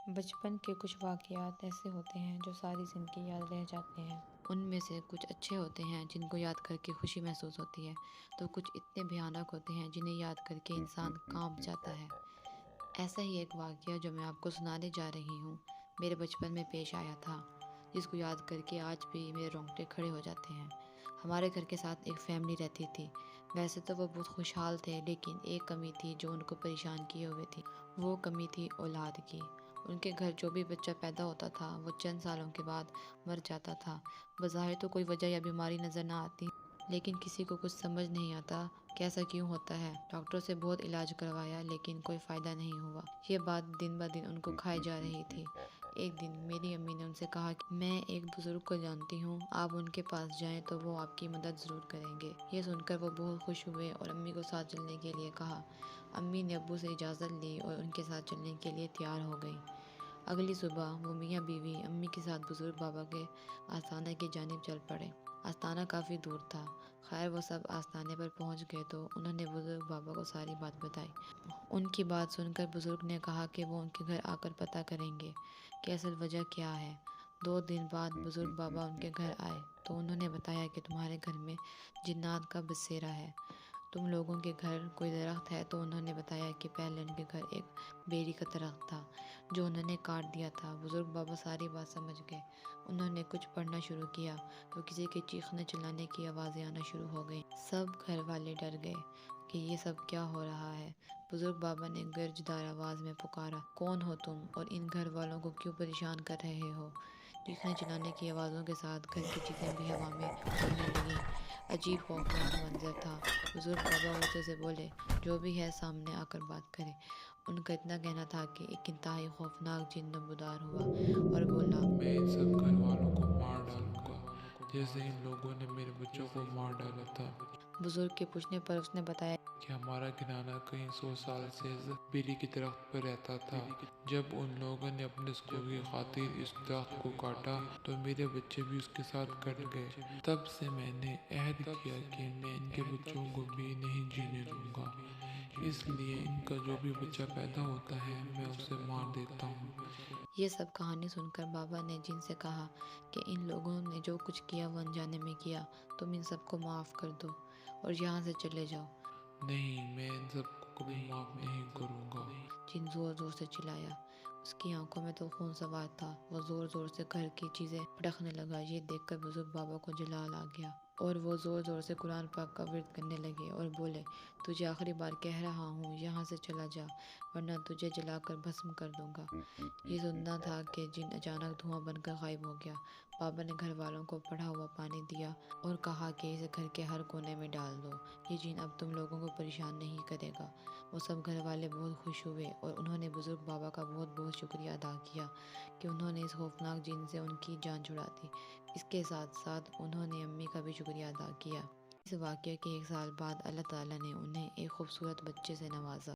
بچپن کے کچھ واقعات ایسے ہوتے ہیں جو ساری زندگی یاد رہ جاتے ہیں۔ ان میں سے کچھ اچھے ہوتے ہیں جن کو یاد کر کے خوشی محسوس ہوتی ہے، تو کچھ اتنے بھیانک ہوتے ہیں جنہیں یاد کر کے انسان کانپ جاتا ہے۔ ایسا ہی ایک واقعہ جو میں آپ کو سنانے جا رہی ہوں، میرے بچپن میں پیش آیا تھا، جس کو یاد کر کے آج بھی میرے رونگٹے کھڑے ہو جاتے ہیں۔ ہمارے گھر کے ساتھ ایک فیملی رہتی تھی۔ ویسے تو وہ بہت خوشحال تھے، لیکن ایک کمی تھی جو ان کو پریشان کیے ہوئے تھی۔ وہ کمی تھی اولاد کی۔ ان کے گھر جو بھی بچہ پیدا ہوتا تھا وہ چند سالوں کے بعد مر جاتا تھا۔ بظاہر تو کوئی وجہ یا بیماری نظر نہ آتی، لیکن کسی کو کچھ سمجھ نہیں آتا کہ ایسا کیوں ہوتا ہے۔ ڈاکٹر سے بہت علاج کروایا لیکن کوئی فائدہ نہیں ہوا۔ یہ بات دن بہ دن ان کو کھائے جا رہی تھی۔ ایک دن میری امی نے ان سے کہا کہ میں ایک بزرگ کو جانتی ہوں، آپ ان کے پاس جائیں تو وہ آپ کی مدد ضرور کریں گے۔ یہ سن کر وہ بہت خوش ہوئے اور امی کو ساتھ چلنے کے لیے کہا۔ امی نے ابو سے اجازت لی اور ان کے ساتھ چلنے کے لیے تیار ہو گئی۔ اگلی صبح وہ میاں بیوی امی کے ساتھ بزرگ بابا کے آستانے کی جانب چل پڑے۔ آستانہ کافی دور تھا۔ خیر وہ سب آستانے پر پہنچ گئے تو انہوں نے بزرگ بابا کو ساری بات بتائی۔ ان کی بات سن کر بزرگ نے کہا کہ وہ ان کے گھر آ کر پتہ کریں گے کہ اصل وجہ کیا ہے۔ 2 دن بعد بزرگ بابا ان کے گھر آئے تو انہوں نے بتایا کہ تمہارے گھر میں جنات کا بسیرا ہے۔ تم لوگوں کے گھر کوئی درخت ہے؟ تو انہوں نے بتایا کہ پہلے ان کے گھر ایک بیری کا درخت تھا جو انہوں نے کاٹ دیا تھا۔ بزرگ بابا ساری بات سمجھ گئے۔ انہوں نے کچھ پڑھنا شروع کیا تو کسی کے چیخنے چلانے کی آوازیں آنا شروع ہو گئیں۔ سب گھر والے ڈر گئے کہ یہ سب کیا ہو رہا ہے۔ بزرگ بابا نے گرج دار آواز میں پکارا، کون ہو تم اور ان گھر والوں کو کیوں پریشان کر رہے ہو؟ چیخنے چلانے کی آوازوں کے ساتھ گھر کی چیزیں بھی ہوا میں اڑنے لگیں۔ عجیب خوفناک منظر تھا۔ بزرگ بابا غصے سے بولے، جو بھی ہے سامنے آ کر بات کرے۔ ان کا اتنا کہنا تھا کہ ایک انتہائی خوفناک جن نمودار ہوا اور بولا، میں ان سب گھر والوں کو مار ڈالوں گا جیسے ان لوگوں نے میرے بچوں کو مار ڈالا تھا۔ بزرگ کے پوچھنے پر اس نے بتایا کہ ہمارا گھرانہ کئی 100 سال سے بیری کے درخت پر رہتا تھا۔ جب ان لوگوں نے اپنے سکون کی خاطر اس درخت کو کاٹا تو میرے بچے بھی اس کے ساتھ کٹ گئے۔ تب سے میں نے عہد کیا کہ میں ان کے بچوں کو بھی نہیں جینے دوں گا، اس لیے ان کا جو بھی بچہ پیدا ہوتا ہے میں اسے مار دیتا ہوں۔ یہ سب کہانی سن کر بابا نے جن سے کہا کہ ان لوگوں نے جو کچھ کیا وہ انجانے میں کیا، تم ان سب کو معاف کر دو اور یہاں سے چلے جاؤ۔ نہیں، میں ان سب کو کبھی معاف نہیں کروں گا۔ جن زور زور سے چلایا۔ اس کی آنکھوں میں تو خون سوار تھا۔ وہ زور زور سے گھر کی چیزیں پٹکنے لگا۔ یہ دیکھ کر بزرگ بابا کو جلال آ گیا اور وہ زور زور سے قرآن پاک کا ورد کرنے لگے اور بولے، تجھے آخری بار کہہ رہا ہوں یہاں سے چلا جا ورنہ تجھے جلا کر بھسم کر دوں گا۔ یہ سننا تھا کہ جن اچانک دھواں بن کر غائب ہو گیا۔ بابا نے گھر والوں کو پڑھا ہوا پانی دیا اور کہا کہ اسے گھر کے ہر کونے میں ڈال دو، یہ جن اب تم لوگوں کو پریشان نہیں کرے گا۔ وہ سب گھر والے بہت خوش ہوئے اور انہوں نے بزرگ بابا کا بہت بہت شکریہ ادا کیا کہ انہوں نے اس خوفناک جن سے ان کی جان چھڑا دی۔ اس کے ساتھ ساتھ انہوں نے امی کا بھی شکریہ ادا کیا۔ اس واقعے کے 1 سال بعد اللہ تعالیٰ نے انہیں ایک خوبصورت بچے سے نوازا۔